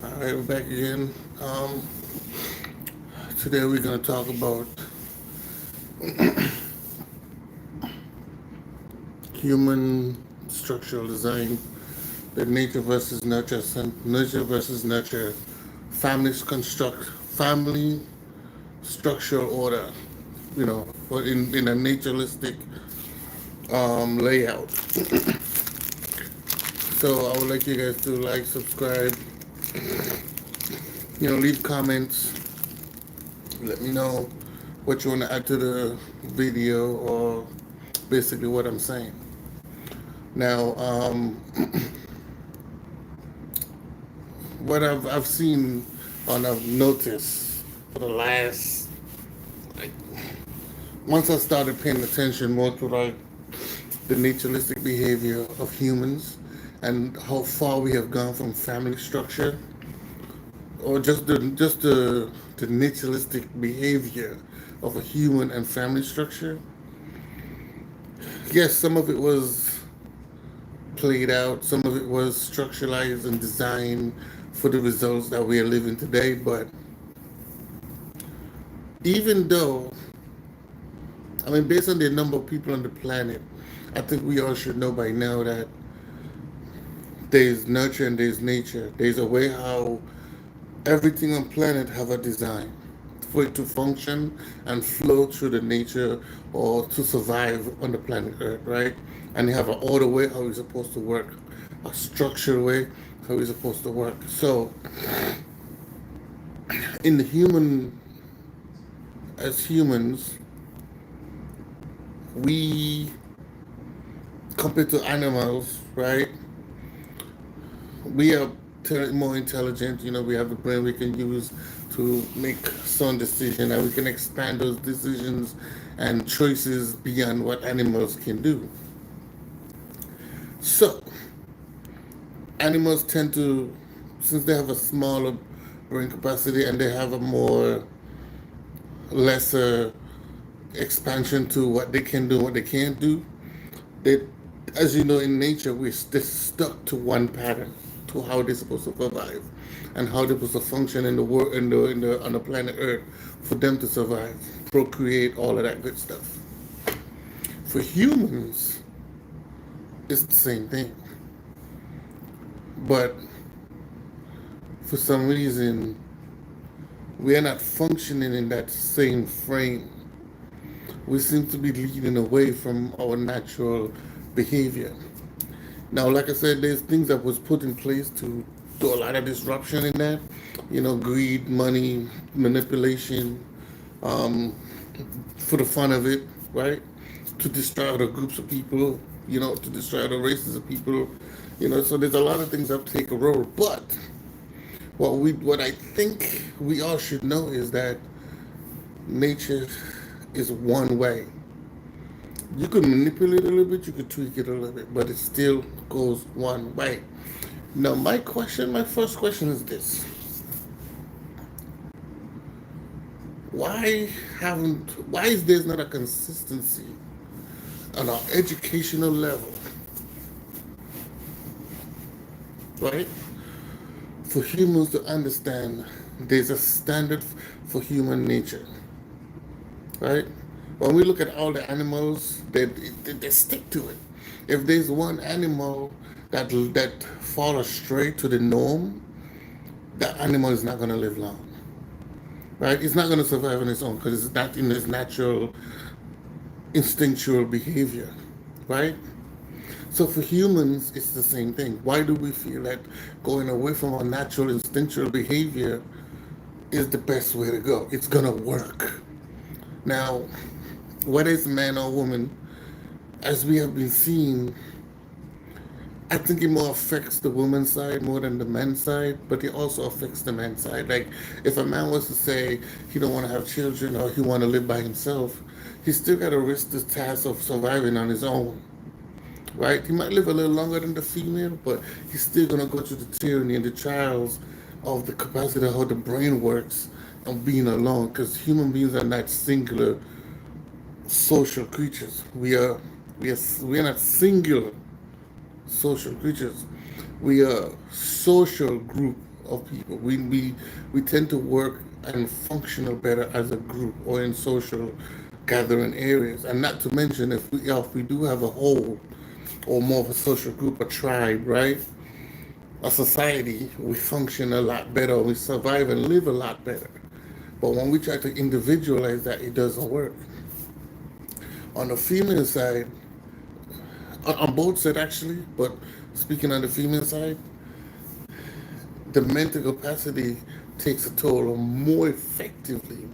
All right, we're back again. Today we're going to talk about human structural design, the nature versus nurture, nurture versus nurture, family structural order. But in a naturalistic layout. So I would like you guys to like, subscribe, leave comments, let me know what you want to add to the video or basically what I'm saying. Now, what I've seen and I've noticed for the last, like, once I started paying attention more to like the naturalistic behavior of humans and how far we have gone from family structure or just the naturalistic behavior of a human and family structure. Yes, some of it was played out, some of it was structuralized and designed for the results that we are living today. But even though, I mean, based on the number of people on the planet, I think we all should know by now that there's nurture and there's nature. There's a way how everything on planet have a design for it to function and flow through the nature or to survive on the planet Earth, right? And you have an order way how it's supposed to work, a structured way how it's supposed to work. So, in the human, as humans, we compared to animals, right? We are more intelligent. We have a brain we can use to make some decision, and we can expand those decisions and choices beyond what animals can do. So, animals tend to, since they have a smaller brain capacity and they have a more lesser expansion to what they can do, what they can't do, they, as you know, in nature, they're stuck to one pattern to how they're supposed to survive and how they're supposed to function in the world, on the planet Earth, for them to survive, procreate, all of that good stuff. For humans, it's the same thing, but for some reason, we are not functioning in that same frame. We seem to be leading away from our natural behavior. Now, like I said, there's things that was put in place to do a lot of disruption in that. Greed, money, manipulation, um, for the fun of it, right? To destroy other groups of people, to destroy other races of people, So there's a lot of things that take a role. But what I think we all should know is that nature is one way. You could manipulate it a little bit, you could tweak it a little bit, but it still goes one way. Now, my first question is this: why is there not a consistency on our educational level, right? For humans to understand there's a standard for human nature, right? When we look at all the animals, they stick to it. If there's one animal that fall astray to the norm, that animal is not going to live long, right? It's not going to survive on its own because it's not in its natural instinctual behavior, right? So for humans, it's the same thing. Why do we feel that going away from our natural instinctual behavior is the best way to go? It's going to work. Now, whether it's man or woman, as we have been seeing, I think it more affects the woman's side more than the men's side, but it also affects the man's side. Like, if a man was to say he don't want to have children or he want to live by himself, he still got to risk the task of surviving on his own, right? He might live a little longer than the female, but he's still going to go through the tyranny and the trials of the capacity of how the brain works and being alone, because human beings are not singular social creatures. We are not singular social creatures. We are social group of people. We tend to work and functional better as a group or in social gathering areas. And not to mention if we do have a whole or more of a social group, a tribe, right? A society, we function a lot better, we survive and live a lot better. But when we try to individualize that, it doesn't work. On the female side, on both sides actually, but speaking on the female side, the mental capacity takes a toll more effectively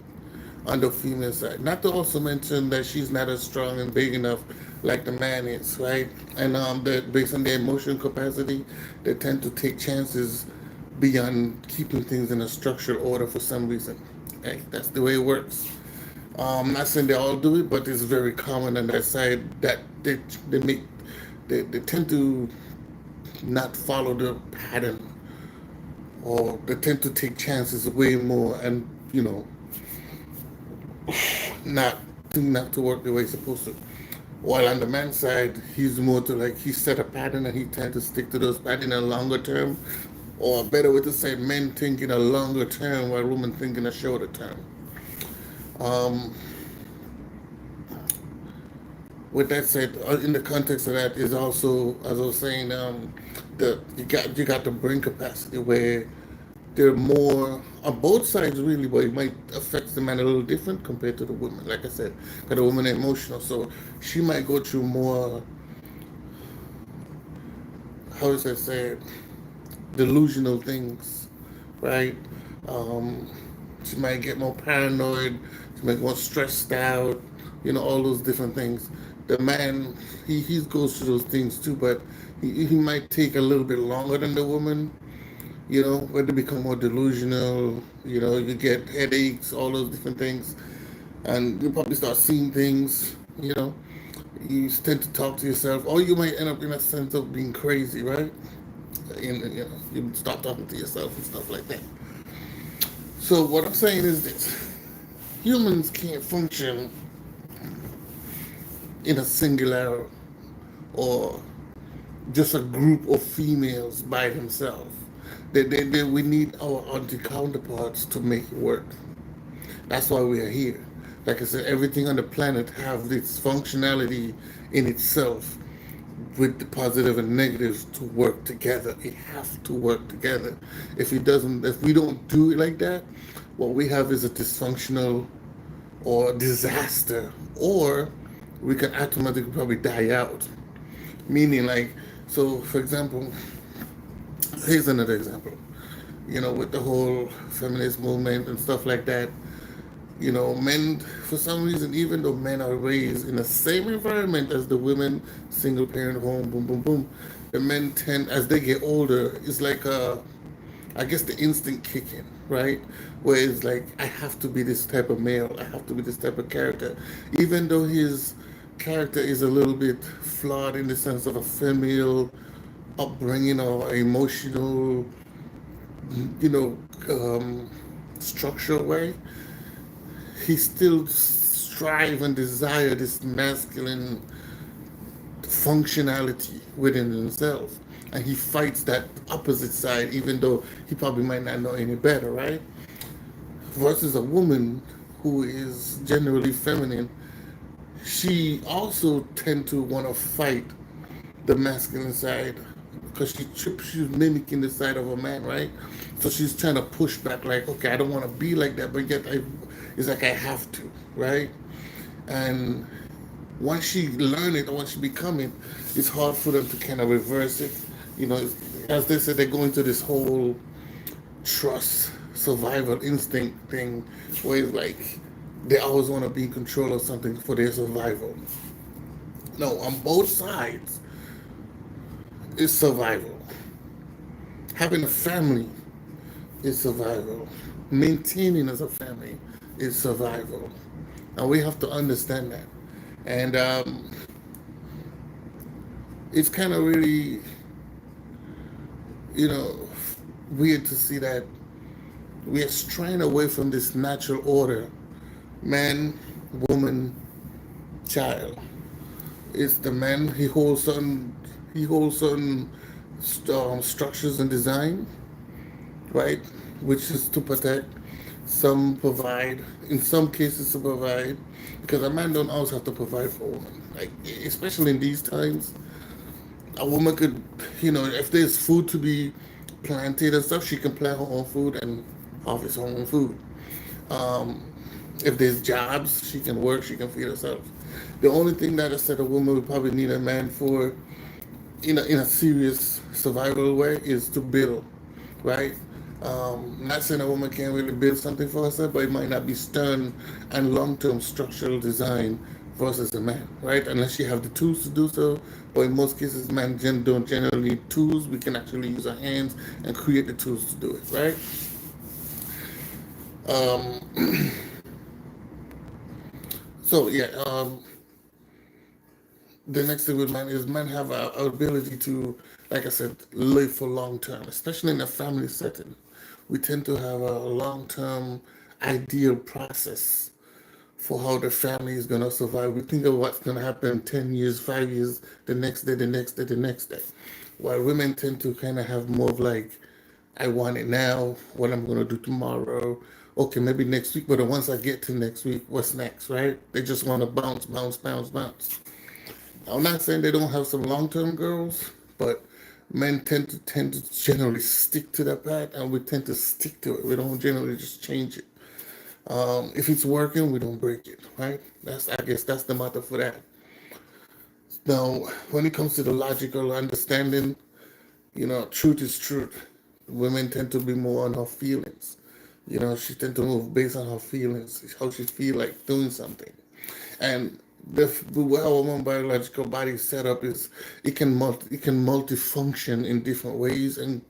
on the female side. Not to also mention that she's not as strong and big enough like the man is, right? And that based on their emotional capacity, they tend to take chances beyond keeping things in a structured order for some reason. Hey, that's the way it works. I'm not saying they all do it, but it's very common on that side that they make they tend to not follow the pattern, or they tend to take chances way more, and not not to work the way it's supposed to. While on the man's side, he's more to like he set a pattern and he tend to stick to those patterns in a longer term, or a better way to say, men think in a longer term while women think in a shorter term. Um, with that said, in the context of that is also, as I was saying, the you got the brain capacity where they're more on both sides really, but it might affect the man a little different compared to the woman. Like I said, because the woman is emotional, so she might go through more. How does I say it? Delusional things, right? Um, she might get more paranoid. She might get more stressed out. All those different things. The man, he goes through those things too, but he might take a little bit longer than the woman. When they become more delusional, you get headaches, all those different things, and you probably start seeing things. You tend to talk to yourself, or you might end up in a sense of being crazy, right? You start talking to yourself and stuff like that. So what I'm saying is this: humans can't function in a singular or just a group of females by themselves. We need our auntie counterparts to make it work. That's why we are here. Like I said, everything on the planet have this functionality in itself with the positive and negatives to work together. It has to work together. If we don't do it like that, what we have is a dysfunctional or disaster, or we can automatically probably die out. Meaning, like, so for example, here's another example. With the whole feminist movement and stuff like that, men, for some reason, even though men are raised in the same environment as the women, single parent home, boom, boom, boom, the men tend, as they get older, it's like I guess the instinct kick in, right? Where it's like, I have to be this type of male, I have to be this type of character. Even though his character is a little bit flawed in the sense of a female upbringing or emotional, you know, um, structural way, he still strive and desire this masculine functionality within himself. And he fights that opposite side, even though he probably might not know any better, right? Versus a woman who is generally feminine, she also tend to want to fight the masculine side because she's mimicking the side of a man, right? So she's trying to push back, like, okay, I don't want to be like that, but yet it's like I have to, right? And once she learn it or once she become it, it's hard for them to kind of reverse it. As they said, they go into this whole trust, survival instinct thing, where it's like they always want to be in control of something for their survival. No, on both sides, it's survival. Having a family is survival. Maintaining as a family is survival. And we have to understand that. And it's kind of really, you know, weird to see that we are straying away from this natural order: man, woman, child. It's the man, he holds certain structures and design, right? Which is to protect. Some provide, in some cases to provide, because a man don't always have to provide for a woman. Like, especially in these times, a woman could, if there's food to be planted and stuff, she can plant her own food and harvest her own food. Um, if there's jobs, she can work, she can feed herself. The only thing that I said a woman would probably need a man for, in a serious survival way, is to build, right? Not saying a woman can't really build something for herself, but it might not be stern and long-term structural design versus a man, right? Unless you have the tools to do so, or in most cases, men don't generally need tools. We can actually use our hands and create the tools to do it, right? Um, so yeah, the next thing with men is men have a ability to, like I said, live for long term, especially in a family setting. We tend to have a long term ideal process for how the family is going to survive. We think of what's going to happen in 10 years, 5 years, the next day, the next day, the next day. While women tend to kind of have more of like, I want it now, what I'm going to do tomorrow. Okay, maybe next week, but once I get to next week, what's next, right? They just want to bounce, bounce, bounce, bounce. I'm not saying they don't have some long-term goals, but men tend to generally stick to that path, and we tend to stick to it. We don't generally just change it. If it's working, we don't break it, right? I guess that's the motto for that. Now, when it comes to the logical understanding, truth is truth. Women tend to be more on her feelings. She tend to move based on her feelings, how she feel like doing something. And the way our woman biological body is set up is it can multifunction in different ways and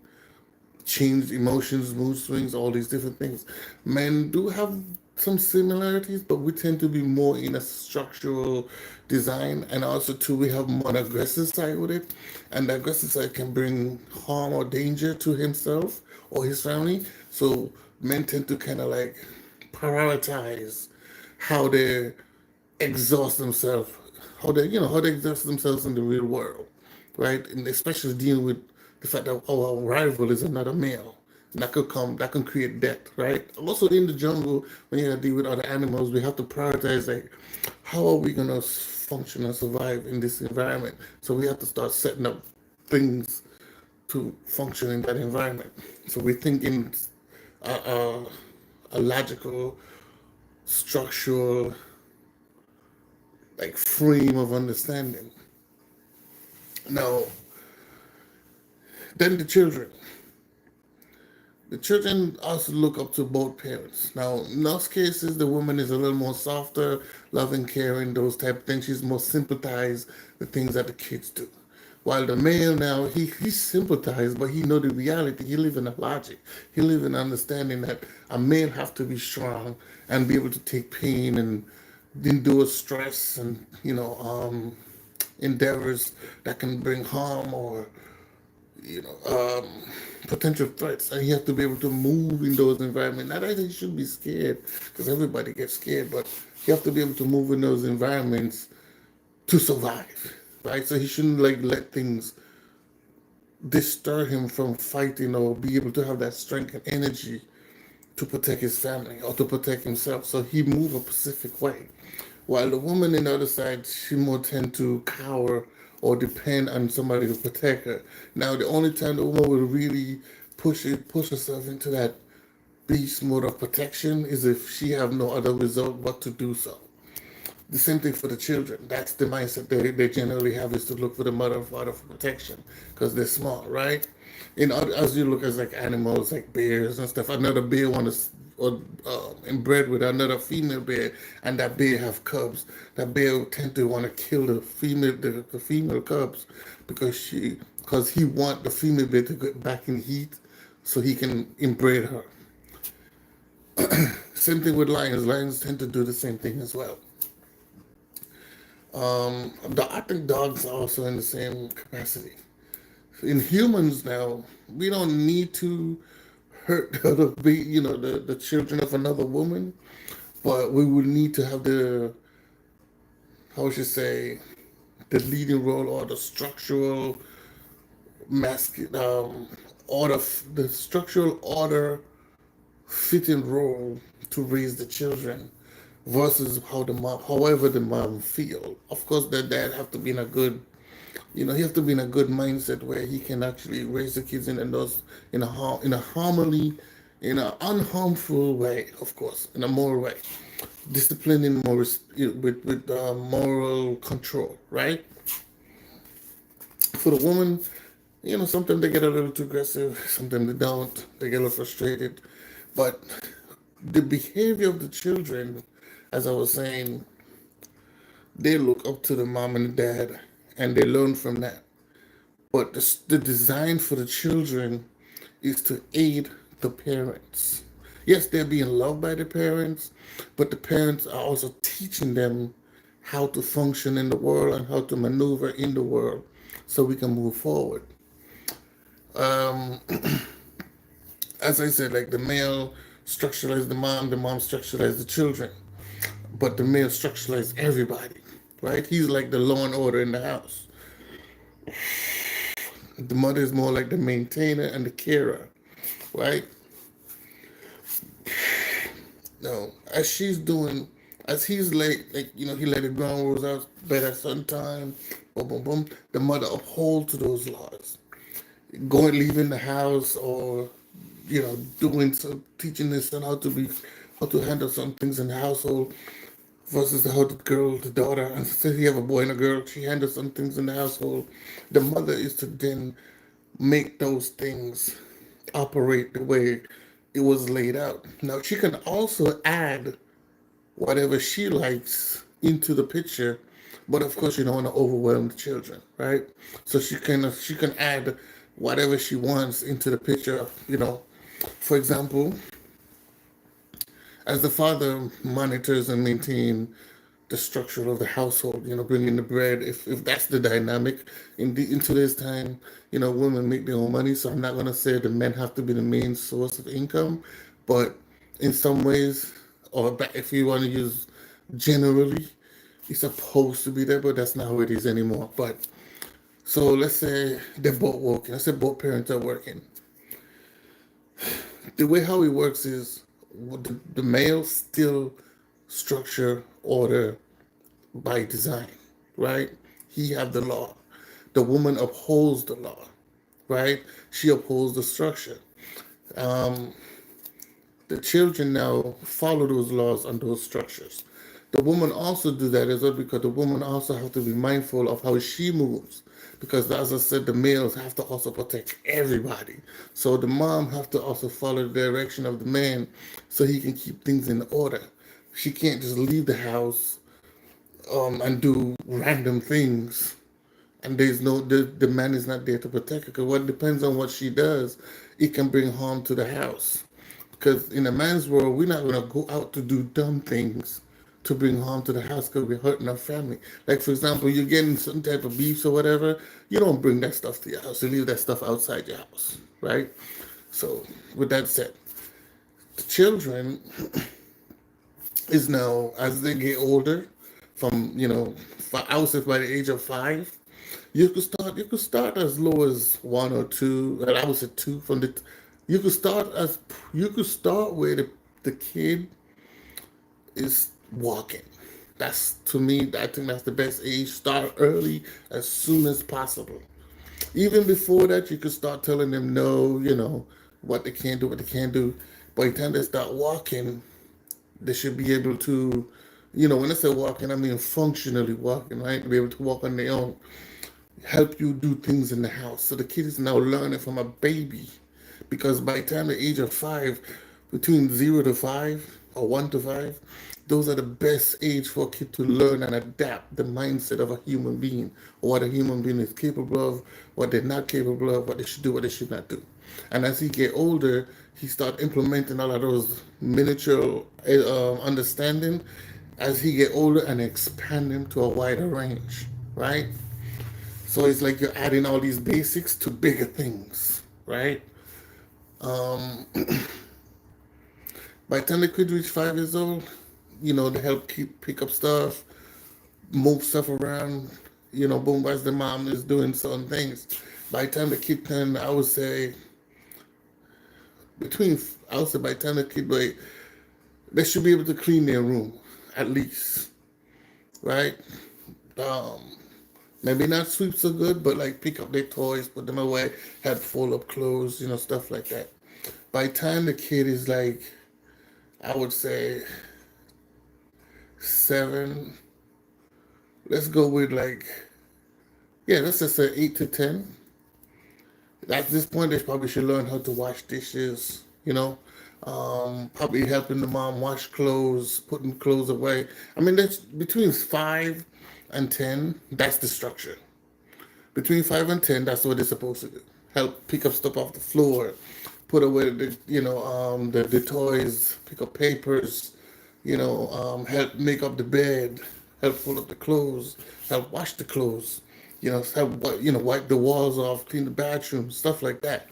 change emotions, mood swings, all these different things. Men do have some similarities, but we tend to be more in a structural design, and also too we have more an aggressive side with it, and the aggressive side can bring harm or danger to himself or his family. So men tend to kind of like prioritize how they exhaust themselves, how they exhaust themselves in the real world, right? And especially dealing with the fact that our rival is another male. And that can create death, right? Also in the jungle, when you have to deal with other animals, we have to prioritize like how are we gonna function and survive in this environment. So we have to start setting up things to function in that environment. So we think in a, a, a logical, structural, like frame of understanding. Now, then the children. The children also look up to both parents. Now, in those cases, the woman is a little more softer, loving, caring, those type of things. She's more sympathized with things that the kids do. While the male now, he sympathized, but he know the reality. He live in the logic. He live in understanding that a male have to be strong and be able to take pain and endure stress and endeavors that can bring harm or you know, um, potential threats, and you have to be able to move in those environments. Not that you should be scared, because everybody gets scared, but you have to be able to move in those environments to survive, right? So he shouldn't like let things disturb him from fighting or be able to have that strength and energy to protect his family or to protect himself. So he move a specific way. While the woman in the other side, she more tend to cower or depend on somebody to protect her. Now, the only time the woman will really push herself into that beast mode of protection is if she have no other result but to do so. The same thing for the children. That's the mindset they generally have, is to look for the mother and father for protection because they're smart, right? As you look at like animals like bears and stuff, another bear want to or inbred with another female bear, and that bear have cubs. That bear will tend to want to kill the female cubs because he want the female bear to get back in heat so he can inbred her. Same thing with lions. Lions tend to do the same thing as well. I think dogs are also in the same capacity. In humans now, we don't need to hurt the children of another woman, but we would need to have how should I say, the leading role or the structural masculine, order, the structural order fitting role to raise the children versus how the mom, however the mom feel. Of course, the dad have to be in a good, he have to be in a good mindset where he can actually raise the kids in those in a harmony, in an unharmful way, of course, in a moral way, disciplining more with moral control, right? For the woman, sometimes they get a little too aggressive, sometimes they don't. They get a little frustrated. But the behavior of the children, as I was saying, they look up to the mom and the dad and they learn from that. But the design for the children is to aid the parents. Yes, they're being loved by the parents, but the parents are also teaching them how to function in the world and how to maneuver in the world so we can move forward. Um, as I said, like the male structuralized the mom structuralized the children, but the male structuralized everybody, right? He's like the law and order in the house. The mother is more like the maintainer and the carer, right? No, as he's late, like he let the ground rules out, bed at certain time, boom, boom, boom. The mother uphold to those laws, going leaving the house or doing some teaching his son how to handle some things in the household versus how the daughter, and say you have a boy and a girl, she handles some things in the household. The mother is to then make those things operate the way it was laid out. Now she can also add whatever she likes into the picture, but of course you don't want to overwhelm the children, right? So she can add whatever she wants into the picture. For example, as the father monitors and maintains the structure of the household, bringing the bread, if that's the dynamic in today's time, women make their own money. So I'm not going to say the men have to be the main source of income, but in some ways, if you want to use generally, it's supposed to be there, but that's not how it is anymore. But so let's say they're both working. Let's say both parents are working. The way how it works is the male still structure order by design, right? He have the law. The woman upholds the law, right? She upholds the structure. Um, the children now follow those laws and those structures. The woman also do that as well because the woman also have to be mindful of how she moves. Because as I said, the males have to also protect everybody. So the mom have to also follow the direction of the man so he can keep things in order. She can't just leave the house and do random things and the man is not there to protect her because what depends on what she does, it can bring harm to the house. Because in a man's world, we're not going to go out to do dumb things to bring harm to the house because we're hurting our family. Like, for example, you're getting some type of beef or whatever, you don't bring that stuff to your house. You leave that stuff outside your house, right? So, with that said, the children is now, as they get older, from, I would say by the age of 5, you could start as low as one or two, and I would say two from the. You could start as you could start where the kid is walking. That's to me. I think that's the best age. Start early, as soon as possible. Even before that, you could start telling them no. What they can't do, what they can't do. By the time they start walking, they should be able to. When I say walking, I mean functionally walking, right? Be able to walk on their own, help you do things in the house. So the kid is now learning from a baby. Because by the time the age of 5, between 0 to 5 or 1 to 5, those are the best age for a kid to learn and adapt the mindset of a human being, or what a human being is capable of, what they're not capable of, what they should do, what they should not do. And as he get older, he start implementing all of those miniature understanding as he get older and expand them to a wider range, right? So it's like you're adding all these basics to bigger things, right? Um, by the time the kid reach 5 years old, they help pick up stuff, move stuff around, boom, as the mom is doing certain things. By the time the kid can, I would say, between, I would say by the time the kid, like, they should be able to clean their room, at least, right? Um, Maybe not sweep so good, but like pick up their toys, put them away, help fold up clothes, stuff like that. By the time the kid is like, I would say 7, let's go with like, yeah, let's just say 8 to 10. At this point, they probably should learn how to wash dishes, probably helping the mom wash clothes, putting clothes away. I mean, that's between 5 and 10. That's the structure. Between 5 and 10, that's what they're supposed to do. Help pick up stuff off the floor, put away the toys, pick up papers, help make up the bed, help fold up the clothes, help wash the clothes, wipe the walls off, clean the bathroom, stuff like that.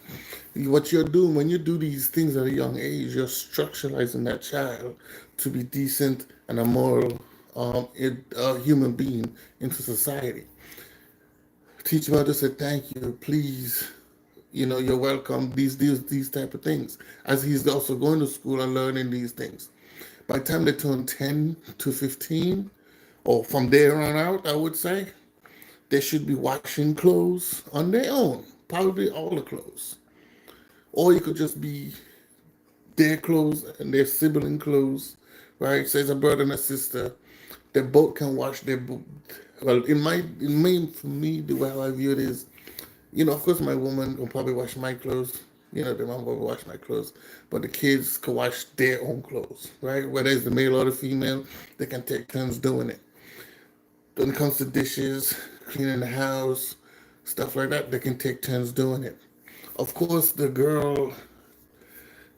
What you're doing when you do these things at a young age, you're structuralizing that child to be decent and a moral human being into society. Teach him how to say thank you, please, you're welcome, these type of things. As he's also going to school and learning these things. By the time they turn 10 to 15, or from there on out, I would say, they should be washing clothes on their own, probably all the clothes. Or you could just be their clothes and their sibling clothes, right? Say it's a brother and a sister. They both can wash well, for me, the way I view it is, of course, my woman will probably wash my clothes. The mom will wash my clothes, but the kids can wash their own clothes, right? Whether it's the male or the female, they can take turns doing it. When it comes to dishes, cleaning the house, stuff like that, they can take turns doing it. Of course, the girl,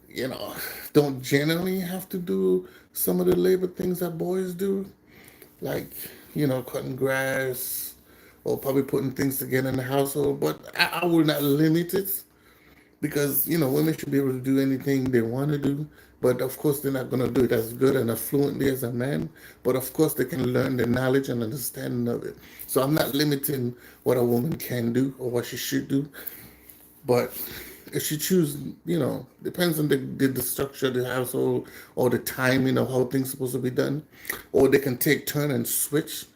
you know, don't generally have to do some of the labor things that boys do, like, cutting grass or probably putting things together in the household. But I will not limit it because, women should be able to do anything they want to do. But of course, they're not going to do it as good and as fluently as a man. But of course, they can learn the knowledge and understanding of it. So I'm not limiting what a woman can do or what she should do. But if she chooses, depends on the structure of the household or the timing of how things supposed to be done, or they can take turn and switch.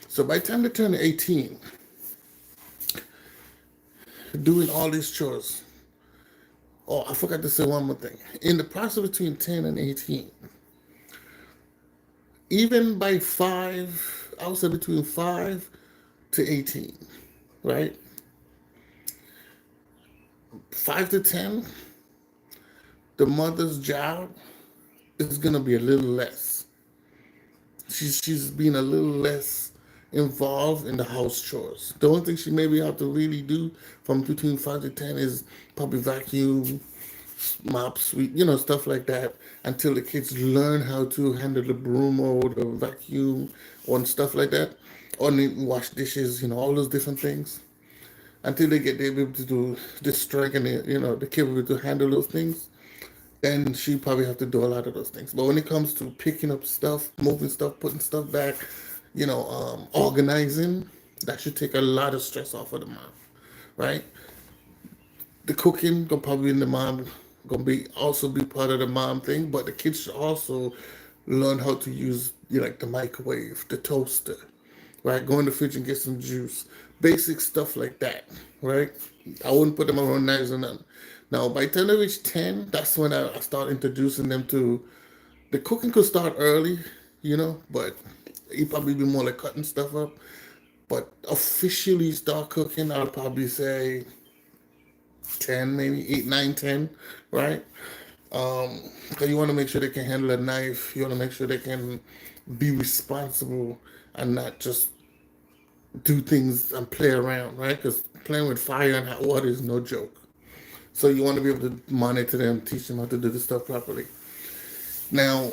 So by the time they turn 18, doing all these chores. Oh, I forgot to say one more thing. In the process between 10 and 18, even by 5, I would say between 5 to 18, right? 5 to 10, the mother's job is going to be a little less. She's being a little less involved in the house chores. The only thing she maybe have to really do from between 5 to 10 is probably vacuum, mop, sweep, stuff like that, until the kids learn how to handle the broom or the vacuum or stuff like that, or wash dishes, all those different things. Until they get able to do the strength and the capability to handle those things, then she probably have to do a lot of those things. But when it comes to picking up stuff, moving stuff, putting stuff back, organizing, that should take a lot of stress off of the mom, right? The cooking gonna probably in the mom gonna be also be part of the mom thing, but the kids should also learn how to use like the microwave, the toaster, right? Go in the fridge and get some juice, basic stuff like that, right? I wouldn't put them around knives or nothing. Now, by the time they reach 10, that's when I start introducing them to the cooking. Could start early, but you probably be more like cutting stuff up. But officially start cooking, I'll probably say 10, maybe 8, 9, 10, right? Because you want to make sure they can handle a knife. You want to make sure they can be responsible and not just do things and play around, right? Because playing with fire and hot water is no joke. So you want to be able to monitor them, teach them how to do the stuff properly. Now,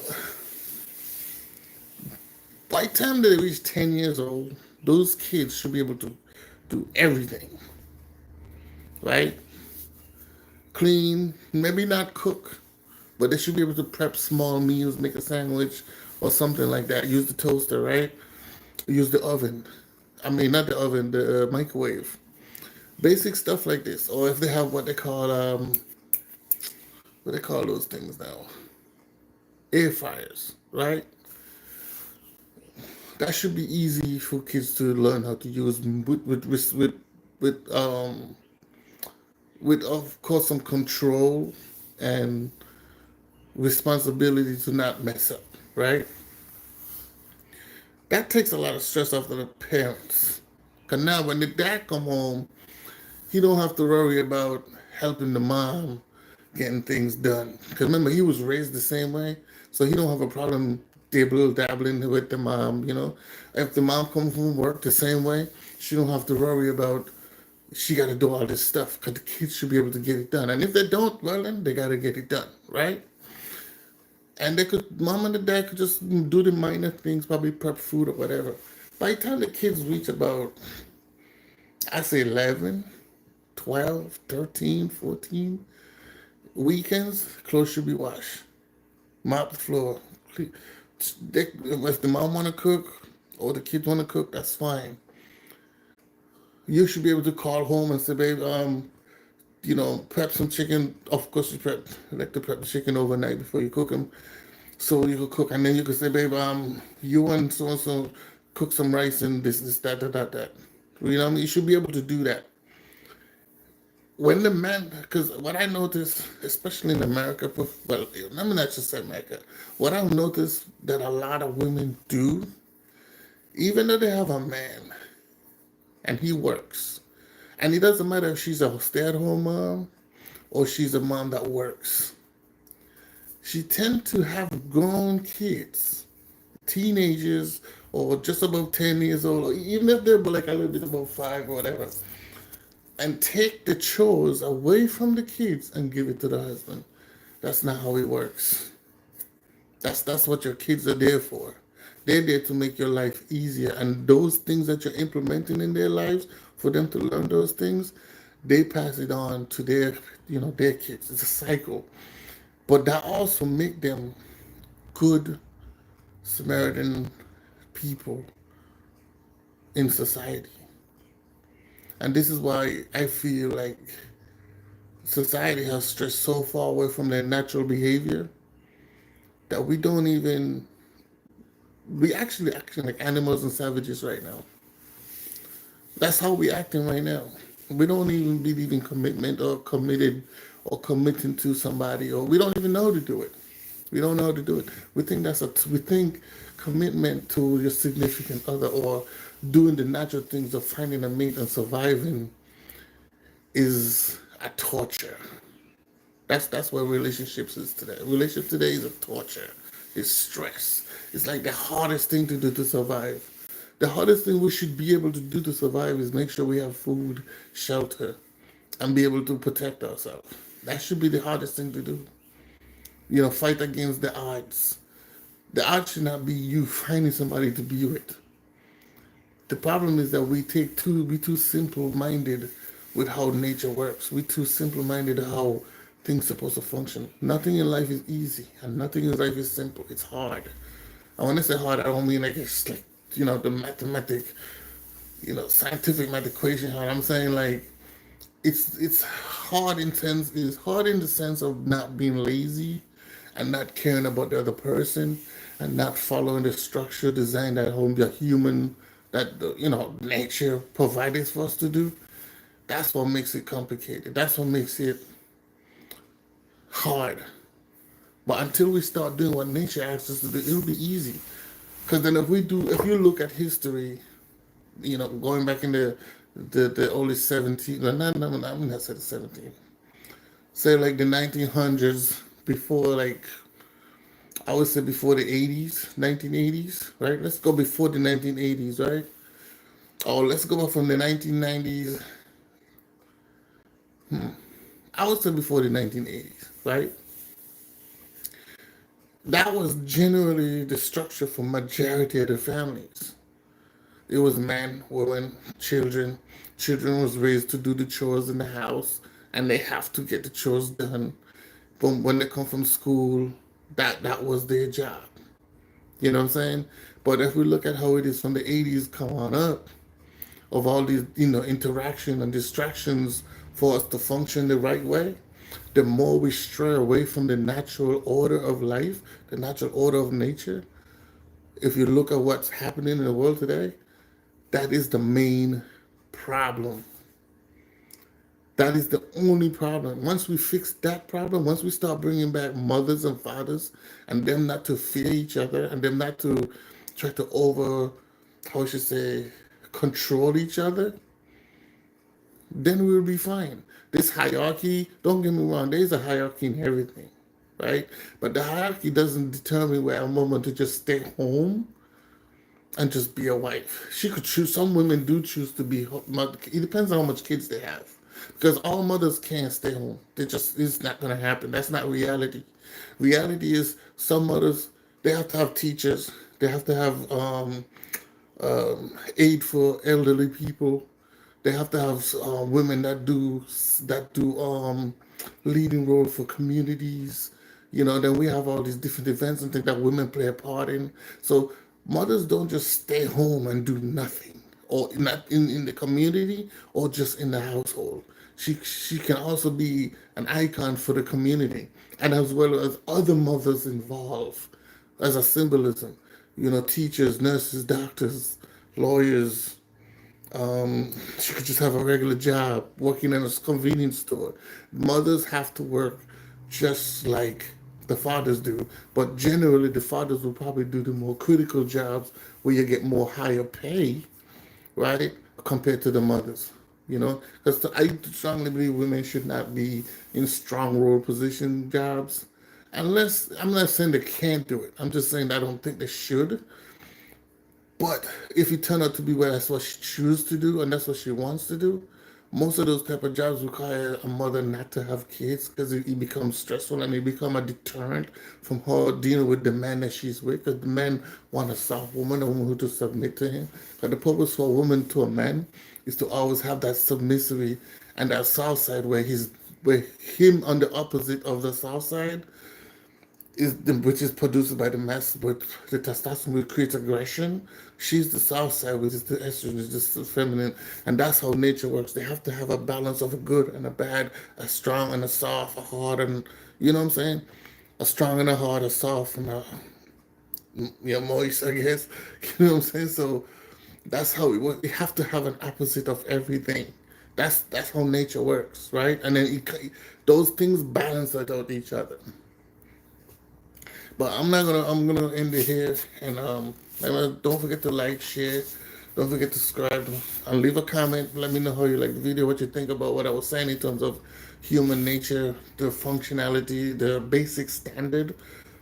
by the time they reach 10 years old, those kids should be able to do everything, right? Clean, maybe not cook, but they should be able to prep small meals, make a sandwich or something like that. Use the toaster, right? Use the oven. I mean, not the oven, the microwave. Basic stuff like this. Or if they have what they call what they call those things now, air fryers, right? That should be easy for kids to learn how to use with with of course some control and responsibility to not mess up, right? That takes a lot of stress off of the parents. Cause now when the dad come home, he don't have to worry about helping the mom getting things done. Cause remember he was raised the same way, so he don't have a problem dabbling with the mom. You know, if the mom comes from work the same way, she don't have to worry about she got to do all this stuff because the kids should be able to get it done. And if they don't, well then they got to get it done, right? And they could, mom and the dad could just do the minor things, probably prep food or whatever. By the time the kids reach about, I say 11, 12, 13, 14, weekends, clothes should be washed. Mop the floor. If the mom want to cook or the kids want to cook, that's fine. You should be able to call home and say, babe, prep some chicken. Of course, like to prep the chicken overnight before you cook them. So you could cook, and then you could say, babe, you and so and so cook some rice and this, that. You know what I mean? You should be able to do that. When the man, because what I noticed, especially in America, well, let me not just say America, what I've noticed that a lot of women do, even though they have a man and he works, and it doesn't matter if she's a stay-at-home mom or she's a mom that works, she tends to have grown kids, teenagers, or just about 10 years old, or even if they're like a little bit about 5 or whatever, and take the chores away from the kids and give it to the husband. That's not how it works. That's what your kids are there for. They're there to make your life easier. And those things that you're implementing in their lives, for them to learn those things, they pass it on to their kids. It's a cycle. But that also make them good Samaritan people in society. And this is why I feel like society has strayed so far away from their natural behavior that we actually acting like animals and savages right now. That's how we acting right now. We don't even believe in commitment or committed or committing to somebody, or we don't even know how to do it. We don't know how to do it. We think commitment to your significant other or doing the natural things of finding a mate and surviving is a torture. That's what relationships is today. Relationship today is a torture. It's stress. It's like the hardest thing to do to survive. The hardest thing we should be able to do to survive is make sure we have food, shelter, and be able to protect ourselves. That should be the hardest thing to do. Fight against the odds. The odds should not be you finding somebody to be with. The problem is that we too simple minded with how nature works. We too simple minded how things supposed to function. Nothing in life is easy and nothing in life is simple. It's hard. And when I say hard, I don't mean like it's like, the mathematic, scientific math equation hard. I'm saying like it's hard it's hard in the sense of not being lazy and not caring about the other person and not following the structure design that the human that nature provided for us to do. That's what makes it complicated. That's what makes it hard. But until we start doing what nature asks us to do, it'll be easy. Because then if you look at history, going back in the early 17, no, I mean, I said the 17, say like the 1900s, before like, I would say before the 80s, 1980s, right? Let's go before the 1980s, right? Or let's go back from the 1990s. I would say before the 1980s, right? That was generally the structure for majority of the families. It was men, women, children. Children was raised to do the chores in the house, and they have to get the chores done. But when they come from school, that was their job. You know what I'm saying? But if we look at how it is from the 80s come on up, of all these interaction and distractions for us to function the right way, the more we stray away from the natural order of life, the natural order of nature. If you look at what's happening in the world today, that is the main problem. That is the only problem. Once we fix that problem, once we start bringing back mothers and fathers and them not to fear each other and them not to try to how I should say, control each other, then we'll be fine. This hierarchy, don't get me wrong, there's a hierarchy in everything, right? But the hierarchy doesn't determine where a woman to just stay home and just be a wife. She could choose. Some women do choose to be mother. It depends on how much kids they have, because all mothers can't stay home. It's not going to happen. That's not reality. Reality is some mothers, they have to have teachers. They have to have aid for elderly people. They have to have women that do leading role for communities. Then we have all these different events and things that women play a part in. So mothers don't just stay home and do nothing, or not in the community or just in the household. She can also be an icon for the community, and as well as other mothers involved as a symbolism. Teachers, nurses, doctors, lawyers, she could just have a regular job working in a convenience store. Mothers have to work just like the fathers do, but generally the fathers will probably do the more critical jobs where you get more higher pay, right, compared to the mothers. Because I strongly believe women should not be in strong role position jobs, unless I'm not saying they can't do it. I'm just saying I don't think they should. But if it turn out to be where that's what she chooses to do and that's what she wants to do, most of those type of jobs require a mother not to have kids because it becomes stressful and it become a deterrent from her dealing with the man that she's with. Because the man want a soft woman, a woman who to submit to him. But the purpose for a woman to a man is to always have that submissive and that soft side where him on the opposite of the soft side which is produced by the mass, but the testosterone which creates aggression. She's the soft side, which is the estrogen, is just the feminine, and that's how nature works. They have to have a balance of a good and a bad, a strong and a soft, a hard and you know what I'm saying, a strong and a hard, a soft and a moist, I guess. You know what I'm saying? So that's how it works. You have to have an opposite of everything. That's how nature works, right? And then those things balance out each other. But I'm gonna end it here, and don't forget to like, share, don't forget to subscribe, and leave a comment. Let me know how you like the video, what you think about what I was saying in terms of human nature, the functionality, the basic standard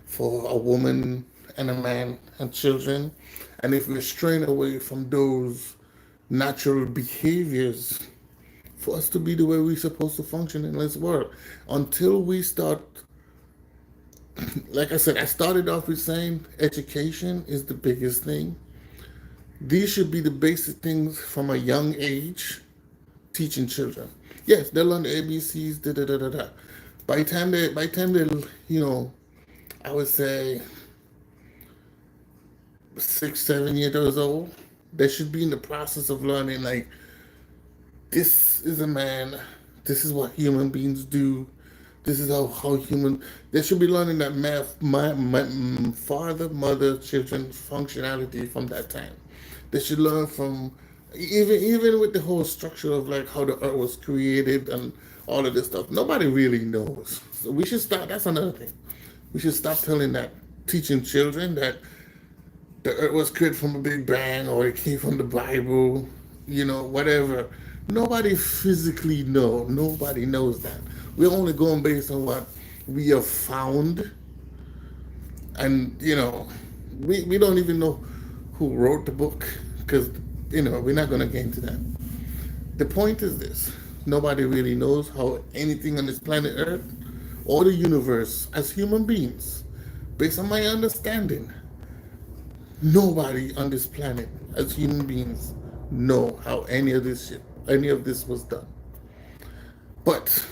for a woman and a man and children, and if we're straying away from those natural behaviors for us to be the way we're supposed to function in this world, until we start, like I said, I started off with saying education is the biggest thing. These should be the basic things from a young age, teaching children. Yes, they learn the ABCs, da da da da da. By the time they, I would say 6, 7 years old, they should be in the process of learning like this is a man, this is what human beings do, this is how human. They should be learning that math, father, mother, children functionality from that time. They should learn from even with the whole structure of like how the earth was created and all of this stuff. Nobody really knows. So we should stop. That's another thing. We should stop teaching children that the earth was created from a big bang or it came from the Bible, whatever. Nobody physically know. Nobody knows that. We're only going based on what we have found. And, we don't even know who wrote the book because, we're not going to get into that. The point is this. Nobody really knows how anything on this planet Earth or the universe as human beings, based on my understanding, nobody on this planet as human beings know how any of this was done. But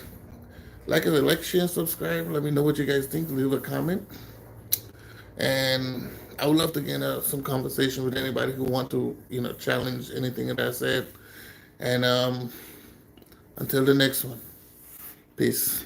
like I said, like, share, and subscribe. Let me know what you guys think. Leave a comment, and I would love to get some conversation with anybody who want to, challenge anything that I said. And until the next one, peace.